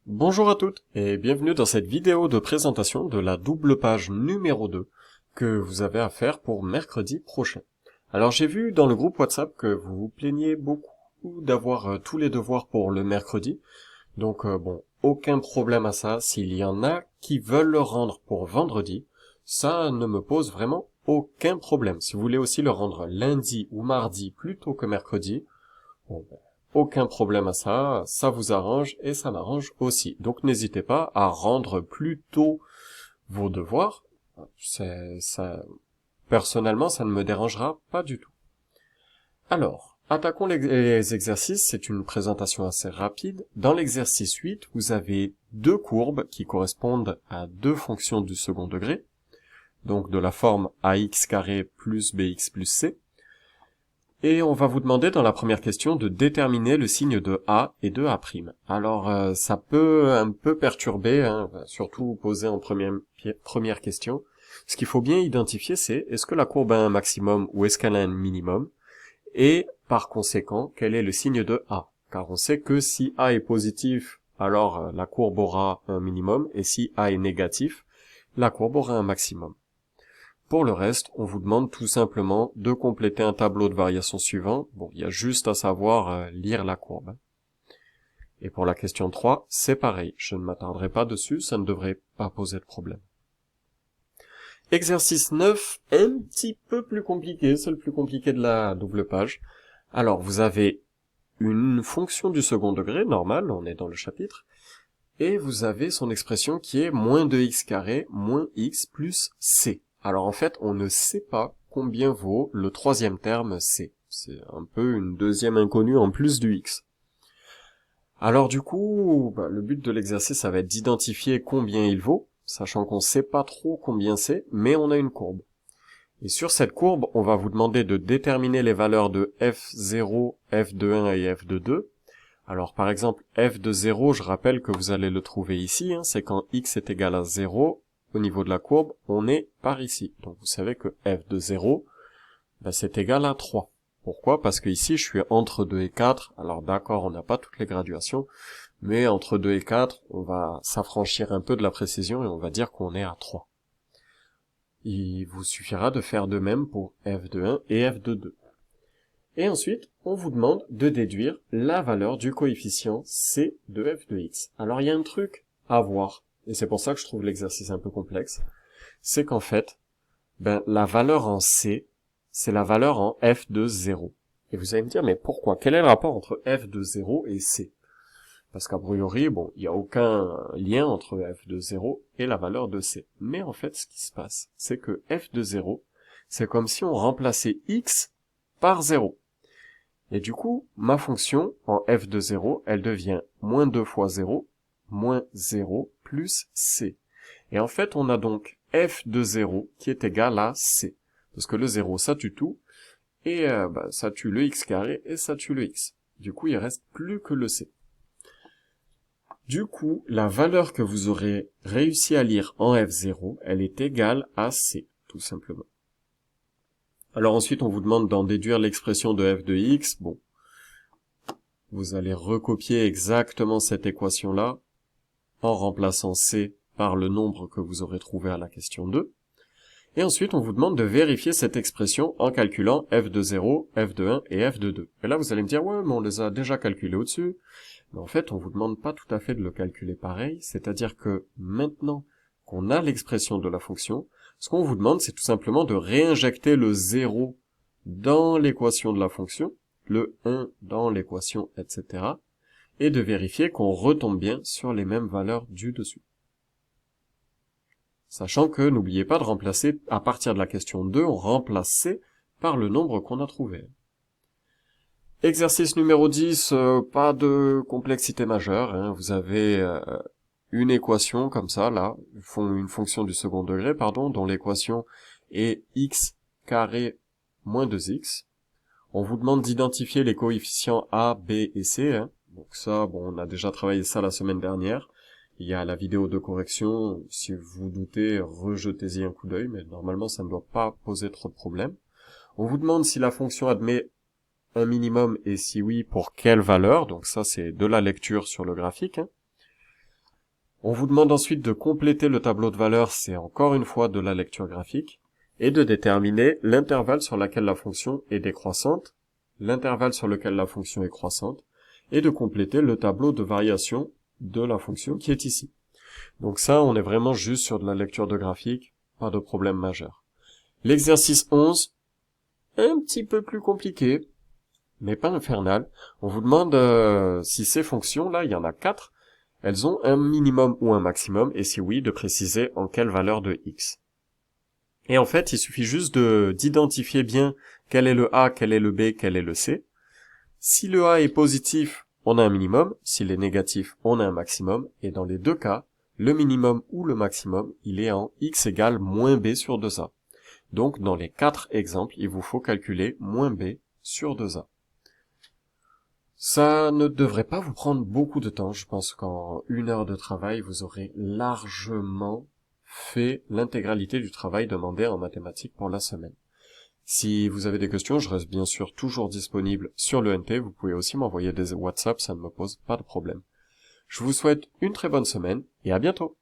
Bonjour à toutes et bienvenue dans cette vidéo de présentation de la double page numéro 2 que vous avez à faire pour mercredi prochain. Alors j'ai vu dans le groupe WhatsApp que vous vous plaignez beaucoup d'avoir tous les devoirs pour le mercredi. Donc bon, aucun problème à ça. S'il y en a qui veulent le rendre pour vendredi, ça ne me pose vraiment aucun problème. Si vous voulez aussi le rendre lundi ou mardi plutôt que mercredi, bon, ben, aucun problème à ça, ça vous arrange et ça m'arrange aussi. Donc n'hésitez pas à rendre plus tôt vos devoirs. Ça, personnellement, ça ne me dérangera pas du tout. Alors, attaquons les exercices. C'est une présentation assez rapide. Dans l'exercice 8, vous avez deux courbes qui correspondent à deux fonctions du second degré, donc de la forme ax carré plus bx plus c. Et on va vous demander dans la première question de déterminer le signe de A et de A'. Alors ça peut un peu perturber, hein, surtout poser en première question. Ce qu'il faut bien identifier, c'est est-ce que la courbe a un maximum ou est-ce qu'elle a un minimum? Et par conséquent, quel est le signe de A? Car on sait que si A est positif, alors la courbe aura un minimum, et si A est négatif, la courbe aura un maximum. Pour le reste, on vous demande tout simplement de compléter un tableau de variation suivant. Bon, il y a juste à savoir lire la courbe. Et pour la question 3, c'est pareil. Je ne m'attarderai pas dessus, ça ne devrait pas poser de problème. Exercice 9, un petit peu plus compliqué, c'est le plus compliqué de la double page. Alors, vous avez une fonction du second degré, normale, on est dans le chapitre, et vous avez son expression qui est moins 2x carré moins x plus c. Alors en fait, on ne sait pas combien vaut le troisième terme c. C'est un peu une deuxième inconnue en plus du x. Alors du coup, le but de l'exercice, ça va être d'identifier combien il vaut, sachant qu'on ne sait pas trop combien c'est, mais on a une courbe. Et sur cette courbe, on va vous demander de déterminer les valeurs de f0, f de 1 et f de 2. Alors par exemple, f de 0, je rappelle que vous allez le trouver ici, hein, c'est quand x est égal à 0, au niveau de la courbe, on est par ici. Donc vous savez que f de 0, c'est égal à 3. Pourquoi? Parce que ici, je suis entre 2 et 4. Alors d'accord, on n'a pas toutes les graduations, mais entre 2 et 4, on va s'affranchir un peu de la précision et on va dire qu'on est à 3. Il vous suffira de faire de même pour f de 1 et f de 2. Et ensuite, on vous demande de déduire la valeur du coefficient c de f de x. Alors il y a un truc à voir, et c'est pour ça que je trouve l'exercice un peu complexe, c'est qu'en fait, la valeur en c, c'est la valeur en f de 0. Et vous allez me dire, mais pourquoi? Quel est le rapport entre f de 0 et c? Parce qu'a priori, bon, il n'y a aucun lien entre f de 0 et la valeur de c. Mais en fait, ce qui se passe, c'est que f de 0, c'est comme si on remplaçait x par 0. Et du coup, ma fonction, en f de 0, elle devient moins 2 fois 0, moins 0 plus c. Et en fait, on a donc f de 0 qui est égal à c. Parce que le 0, ça tue tout, et ça tue le x carré, et ça tue le x. Du coup, il reste plus que le c. Du coup, la valeur que vous aurez réussi à lire en f0, elle est égale à c, tout simplement. Alors ensuite, on vous demande d'en déduire l'expression de f de x. Bon, vous allez recopier exactement cette équation-là en remplaçant c par le nombre que vous aurez trouvé à la question 2. Et ensuite, on vous demande de vérifier cette expression en calculant f de 0, f de 1 et f de 2. Et là, vous allez me dire, ouais, mais on les a déjà calculés au-dessus. Mais en fait, on vous demande pas tout à fait de le calculer pareil, c'est-à-dire que maintenant qu'on a l'expression de la fonction, ce qu'on vous demande, c'est tout simplement de réinjecter le 0 dans l'équation de la fonction, le 1 dans l'équation, etc., et de vérifier qu'on retombe bien sur les mêmes valeurs du dessus. Sachant que, n'oubliez pas de remplacer, à partir de la question 2, on remplace C par le nombre qu'on a trouvé. Exercice numéro 10, pas de complexité majeure, hein. Vous avez une équation comme ça, là, une fonction du second degré, pardon, dont l'équation est x carré moins 2x. On vous demande d'identifier les coefficients a, b et c, hein. Donc ça, bon, on a déjà travaillé ça la semaine dernière. Il y a la vidéo de correction, si vous doutez, rejetez-y un coup d'œil, mais normalement ça ne doit pas poser trop de problèmes. On vous demande si la fonction admet un minimum et si oui, pour quelle valeur, donc ça c'est de la lecture sur le graphique, hein. On vous demande ensuite de compléter le tableau de valeurs, c'est encore une fois de la lecture graphique, et de déterminer l'intervalle sur lequel la fonction est décroissante, l'intervalle sur lequel la fonction est croissante, et de compléter le tableau de variation de la fonction qui est ici. Donc ça, on est vraiment juste sur de la lecture de graphique, pas de problème majeur. L'exercice 11, un petit peu plus compliqué, mais pas infernal. On vous demande si ces fonctions-là, il y en a 4, elles ont un minimum ou un maximum, et si oui, de préciser en quelle valeur de x. Et en fait, il suffit juste d'identifier bien quel est le A, quel est le B, quel est le C. Si le A est positif, on a un minimum, s'il est négatif, on a un maximum, et dans les deux cas, le minimum ou le maximum, il est en x égale moins b sur 2a. Donc, dans les 4 exemples, il vous faut calculer moins b sur 2a. Ça ne devrait pas vous prendre beaucoup de temps. Je pense qu'en 1 heure de travail, vous aurez largement fait l'intégralité du travail demandé en mathématiques pour la semaine. Si vous avez des questions, je reste bien sûr toujours disponible sur le NT. Vous pouvez aussi m'envoyer des WhatsApp, ça ne me pose pas de problème. Je vous souhaite une très bonne semaine et à bientôt.